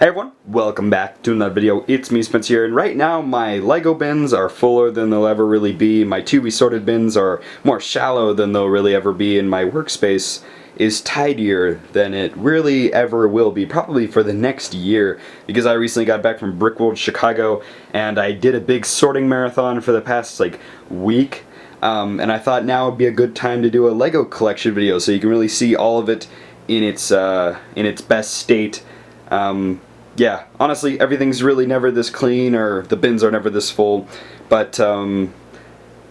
Hey everyone, welcome back to another video. It's me, Spencer here, and right now my Lego bins are fuller than they'll ever really be. My to be sorted bins are more shallow than they'll really ever be, and my workspace is tidier than it really ever will be, probably for the next year, because I recently got back from Brickworld Chicago and I did a big sorting marathon for the past week. And I thought now would be a good time to do a Lego collection video so you can really see all of it in its best state. Yeah, honestly, everything's really never this clean, or the bins are never this full, but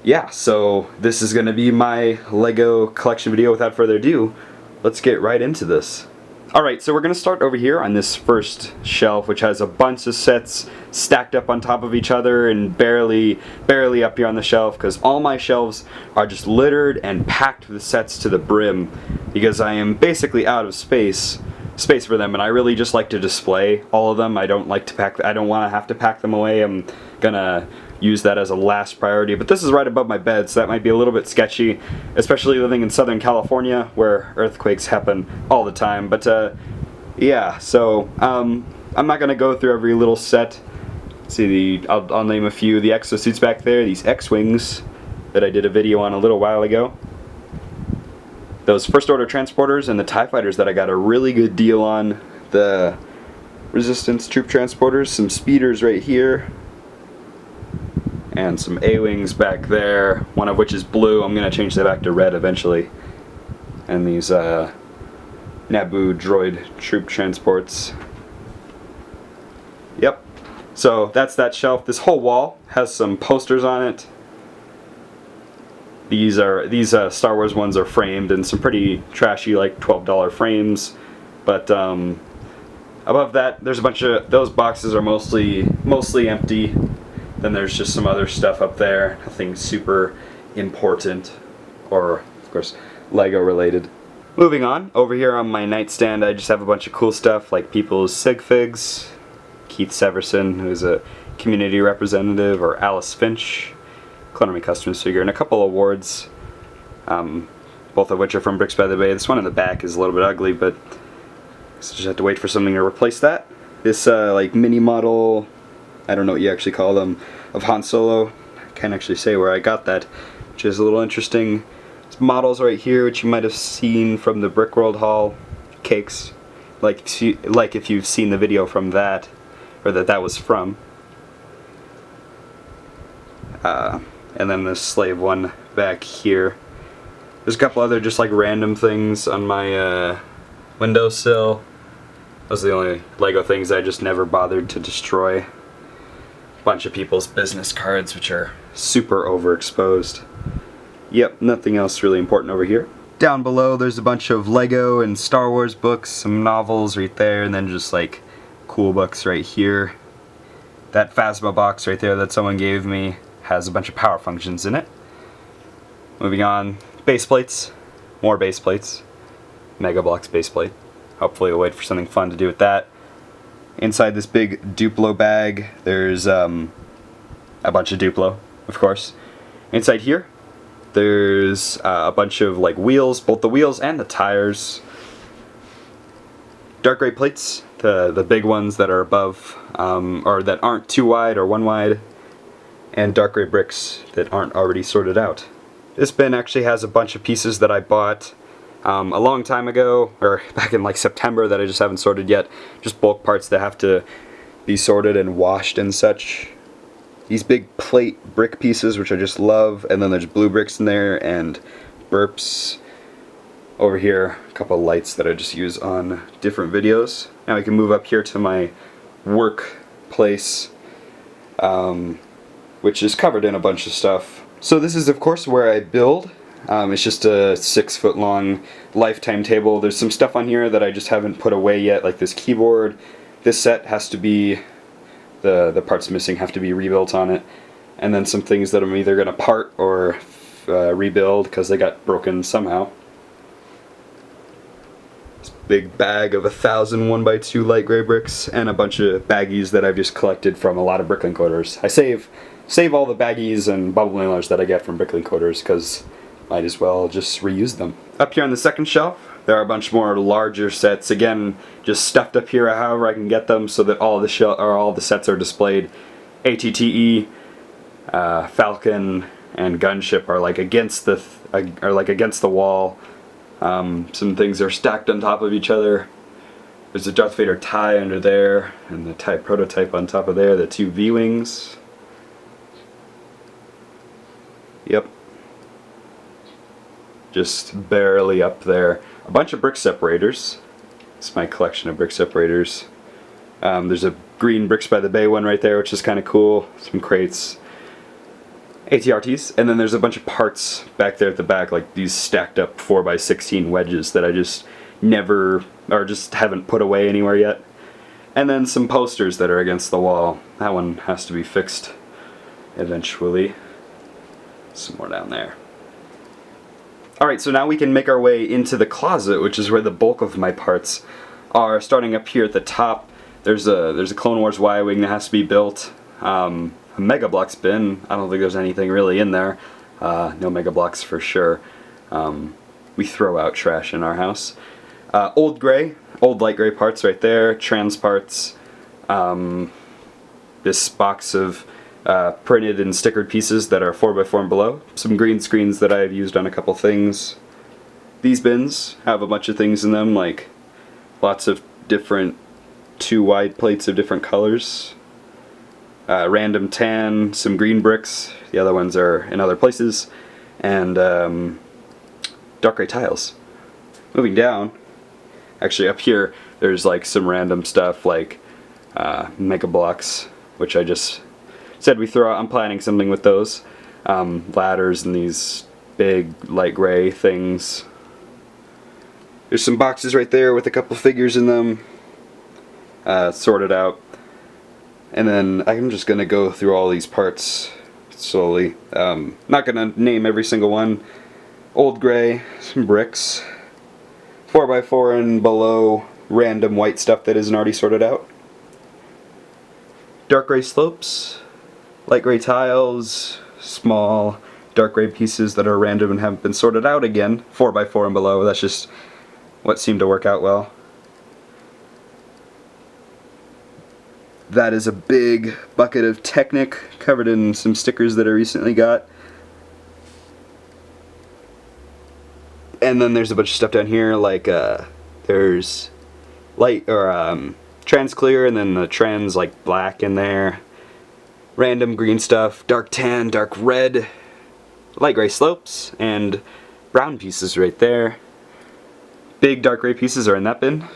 yeah, so this is going to be my Lego collection video. Without further ado, let's get right into this. Alright, so we're going to start over here on this first shelf, which has a bunch of sets stacked up on top of each other and barely up here on the shelf, because all my shelves are just littered and packed with sets to the brim, because I am basically out of space for them, and I really just like to display all of them. I don't want to have to pack them away. I'm gonna use that as a last priority, but this is right above my bed, so that might be a little bit sketchy, especially living in Southern California where earthquakes happen all the time. But yeah, so I'm not gonna go through every little set. See, I'll name a few. The exosuits back there, these X-Wings that I did a video on a little while ago. Those first order transporters and the TIE fighters that I got a really good deal on. The resistance troop transporters, some speeders right here, and some A-Wings back there, one of which is blue. I'm going to change that back to red eventually. And these Naboo droid troop transports. Yep. So that's that shelf. This whole wall has some posters on it. These Star Wars ones are framed in some pretty trashy, like $12 frames, but above that there's a bunch of those boxes are mostly empty. Then there's just some other stuff up there, nothing super important or, of course, Lego related. Moving on, over here on my nightstand I just have a bunch of cool stuff like people's sig figs, Keith Severson, who's a community representative, or Alice Finch, Clonemy Customs figure, and a couple awards, both of which are from Bricks by the Bay. This one in the back is a little bit ugly, but I just have to wait for something to replace that. This mini model, I don't know what you actually call them, of Han Solo. I can't actually say where I got that, which is a little interesting. There's models right here, which you might have seen from the Brickworld haul, cakes, like if you've seen the video from that, or that was from. And then this slave one back here. There's a couple other just random things on my windowsill. Those are the only Lego things I just never bothered to destroy. Bunch of people's business cards, which are super overexposed. Yep, nothing else really important over here. Down below there's a bunch of Lego and Star Wars books, some novels right there, and then just cool books right here. That Phasma box right there that someone gave me has a bunch of power functions in it. Moving on, base plates, more base plates, Mega Bloks base plate. Hopefully we'll wait for something fun to do with that. Inside this big Duplo bag, there's a bunch of Duplo, of course. Inside here, there's a bunch of wheels, both the wheels and the tires. Dark gray plates, the big ones that are above, or that aren't too wide or one wide. And dark gray bricks that aren't already sorted out. This bin actually has a bunch of pieces that I bought a long time ago, or back in September, that I just haven't sorted yet. Just bulk parts that have to be sorted and washed and such. These big plate brick pieces, which I just love, and then there's blue bricks in there and burps. Over here, a couple of lights that I just use on different videos. Now we can move up here to my workplace, which is covered in a bunch of stuff. So this is of course where I build. It's just a 6-foot long lifetime table. There's some stuff on here that I just haven't put away yet, like this keyboard. This set has to be, the parts missing have to be rebuilt on it. And then some things that I'm either going to part or rebuild because they got broken somehow. This big bag of 1,000 1x2 light gray bricks, and a bunch of baggies that I've just collected from a lot of Bricklink orders. I save all the baggies and bubble nailers that I get from Bricklink orders because might as well just reuse them. Up here on the second shelf, There are a bunch more larger sets, again, just stuffed up here however I can get them so that all the sets are displayed. ATTE, Falcon, and Gunship are like against the wall. Some things are stacked on top of each other. There's a Darth Vader TIE under there, and the TIE prototype on top of there, the two V-Wings. Yep. Just barely up there. A bunch of brick separators. It's my collection of brick separators. There's a green Bricks by the Bay one right there, which is kind of cool. Some crates. ATRTs. And then there's a bunch of parts back there at the back, like these stacked up 4x16 wedges that I just never, or just haven't put away anywhere yet. And then some posters that are against the wall. That one has to be fixed eventually. Some more down there. Alright, so now we can make our way into the closet, which is where the bulk of my parts are. Starting up here at the top, there's a Clone Wars Y-Wing that has to be built. A Mega Bloks bin. I don't think there's anything really in there. No Mega Bloks for sure. We throw out trash in our house. Old light gray parts right there. Trans parts. This box of printed and stickered pieces that are 4x4 and below. Some green screens that I've used on a couple things. These bins have a bunch of things in them, like lots of different 2 wide plates of different colors. Random tan, some green bricks, the other ones are in other places, and dark gray tiles. Moving down, actually up here there's like some random stuff like Mega Bloks, which I just said we throw out. I'm planning something with those. Ladders and these big light gray things. There's some boxes right there with a couple figures in them, sorted out. And then I'm just going to go through all these parts slowly. Not going to name every single one. Old gray, some bricks, 4x4 and below, random white stuff that isn't already sorted out. Dark gray slopes, light gray tiles, small dark gray pieces that are random and haven't been sorted out again, 4x4 and below. That's just what seemed to work out well. That is a big bucket of Technic covered in some stickers that I recently got. And then there's a bunch of stuff down here, like there's light or trans clear, and then the trans like black in there. Random green stuff, dark tan, dark red, light gray slopes, and brown pieces right there. Big dark gray pieces are in that bin.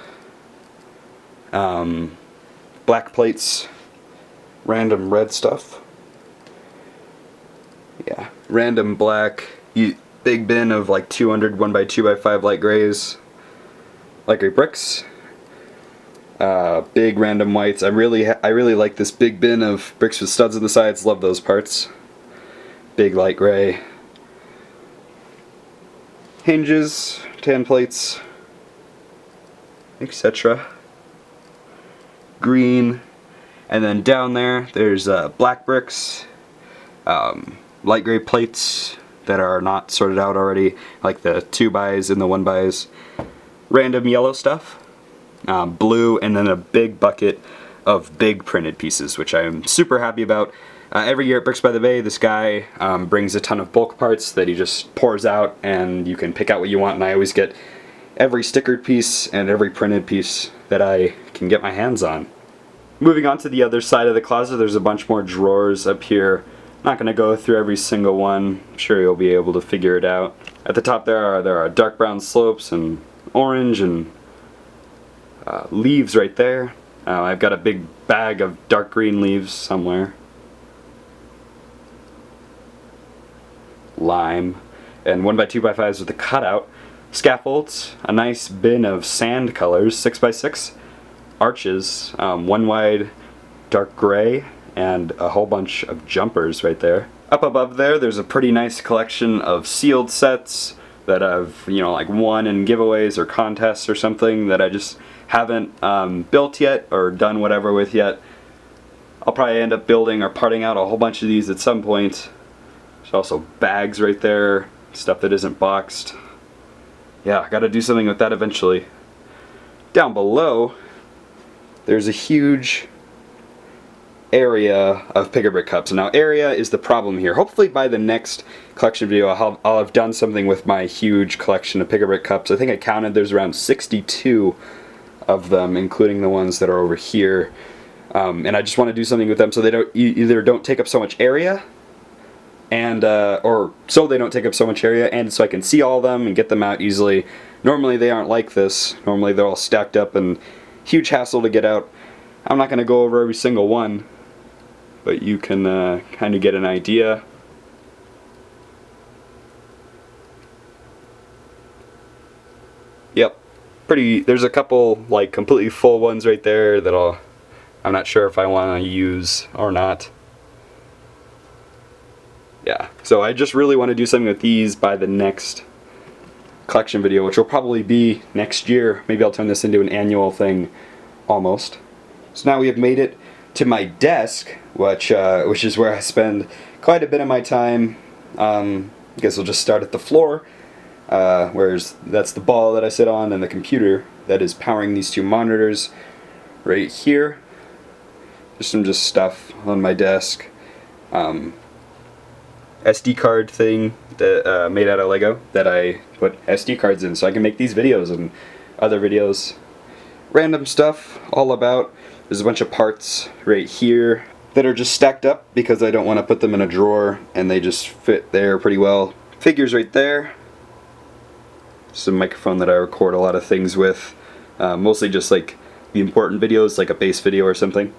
Black plates, random red stuff. Yeah, random black, big bin of like 200 1x2x5 light grays, light gray bricks. Big random whites. I really like this big bin of bricks with studs on the sides. Love those parts. Big light gray. Hinges, tan plates, etc. Green, and then down there's black bricks, light gray plates that are not sorted out already, like the 2x's and the 1x's. Random yellow stuff. Blue, and then a big bucket of big printed pieces, which I'm super happy about. Every year at Bricks by the Bay, this guy brings a ton of bulk parts that he just pours out, and you can pick out what you want, and I always get every stickered piece and every printed piece that I can get my hands on. Moving on to the other side of the closet, there's a bunch more drawers up here. Not going to go through every single one. I'm sure you'll be able to figure it out. At the top there are dark brown slopes and orange and leaves right there. I've got a big bag of dark green leaves somewhere. Lime. And 1x2x5s with a cutout. Scaffolds. A nice bin of sand colors, 6x6. Arches. One wide dark gray. And a whole bunch of jumpers right there. Up above there's a pretty nice collection of sealed sets that I've, like won in giveaways or contests or something that I just haven't built yet or done whatever with yet. I'll probably end up building or parting out a whole bunch of these at some point. There's also bags right there, stuff that isn't boxed. yeah, I gotta do something with that eventually. Down below, there's a huge area of Pick-a-Brick cups. Now area is the problem here. Hopefully by the next collection video I'll have done something with my huge collection of Pick-a-Brick cups. I think I counted there's around 62 of them, including the ones that are over here. And I just want to do something with them so they don't either don't take up so much area, and or so they don't take up so much area, and so I can see all of them and get them out easily. Normally they aren't like this. Normally they're all stacked up and huge hassle to get out. I'm not going to go over every single one, but you can kind of get an idea. Yep, pretty. There's a couple like completely full ones right there that I'm not sure if I want to use or not. Yeah, so I just really want to do something with these by the next collection video, which will probably be next year. Maybe I'll turn this into an annual thing almost. So now we have made it to my desk, which is where I spend quite a bit of my time. I guess we'll just start at the floor, that's the ball that I sit on, and the computer that is powering these two monitors right here. There's some just stuff on my desk. SD card thing that made out of Lego that I put SD cards in so I can make these videos and other videos. Random stuff all about. There's a bunch of parts right here that are just stacked up because I don't want to put them in a drawer, and they just fit there pretty well. Figures right there. Some microphone that I record a lot of things with. Mostly just like the important videos, like a bass video or something.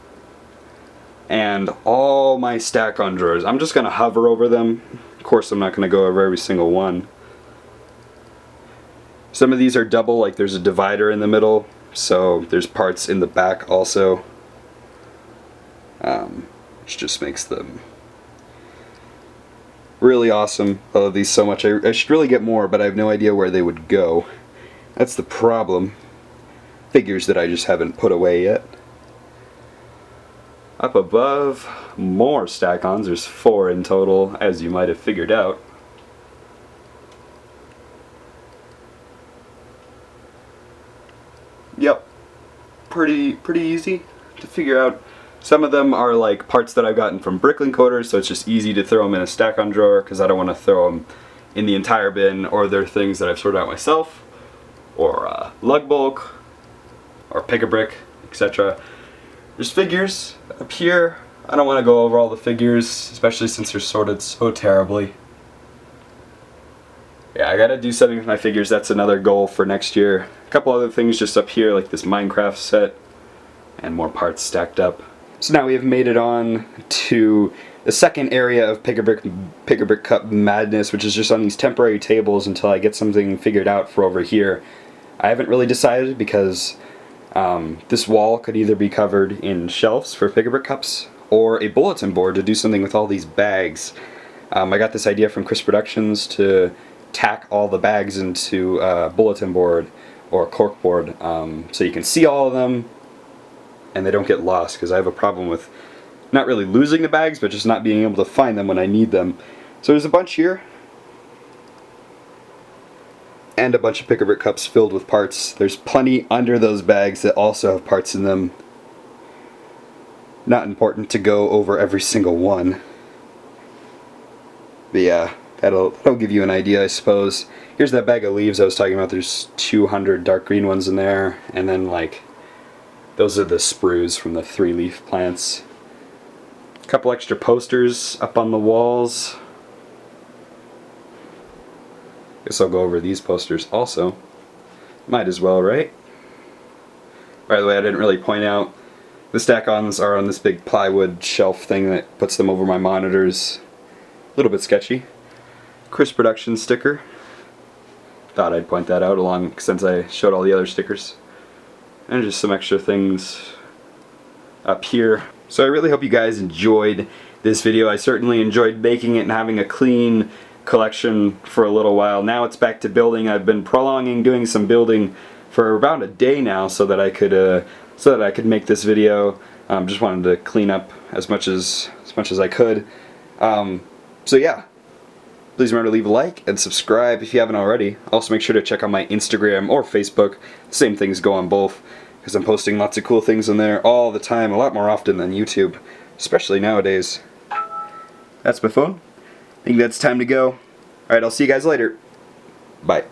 And all my stack-on drawers. I'm just going to hover over them. Of course, I'm not going to go over every single one. Some of these are double, like there's a divider in the middle, so there's parts in the back also, which just makes them really awesome. I love these so much. I should really get more, but I have no idea where they would go. That's the problem. Figures that I just haven't put away yet. Up above, more stack-ons. There's 4 in total, as you might have figured out. Yep, pretty easy to figure out. Some of them are like parts that I've gotten from Bricklink coders, so it's just easy to throw them in a stack-on drawer because I don't want to throw them in the entire bin, or they're things that I've sorted out myself, or lug bulk, or Pick-a-Brick, etc. There's figures up here. I don't want to go over all the figures, especially since they're sorted so terribly. Yeah, I gotta do something with my figures. That's another goal for next year. A couple other things just up here, like this Minecraft set, and more parts stacked up. So now we have made it on to the second area of Pick-a-Brick cup madness, which is just on these temporary tables until I get something figured out for over here. I haven't really decided because this wall could either be covered in shelves for Pick-a-Brick cups or a bulletin board to do something with all these bags. I got this idea from Chris Productions to tack all the bags into a bulletin board or a cork board, so you can see all of them and they don't get lost, because I have a problem with not really losing the bags, but just not being able to find them when I need them. So there's a bunch here, and a bunch of Pick-a-Brick cups filled with parts. There's plenty under those bags that also have parts in them. Not important to go over every single one. But yeah, that'll give you an idea, I suppose. Here's that bag of leaves I was talking about. There's 200 dark green ones in there, and then like those are the sprues from the 3-leaf plants. A couple extra posters up on the walls. Guess I'll go over these posters also. Might as well, right? By the way, I didn't really point out, the stack-ons are on this big plywood shelf thing that puts them over my monitors. A little bit sketchy. Chris Productions sticker. Thought I'd point that out along since I showed all the other stickers. And just some extra things up here. So I really hope you guys enjoyed this video. I certainly enjoyed making it and having a clean collection for a little while. Now it's back to building. I've been prolonging doing some building for about a day now so that I could make this video. Just wanted to clean up as much as I could. So yeah, Please remember to leave a like and subscribe if you haven't already. Also make sure to check out my Instagram or Facebook. Same things go on both, because I'm posting lots of cool things on there all the time, a lot more often than YouTube, especially nowadays. That's my phone. I think that's time to go. Alright, I'll see you guys later. Bye.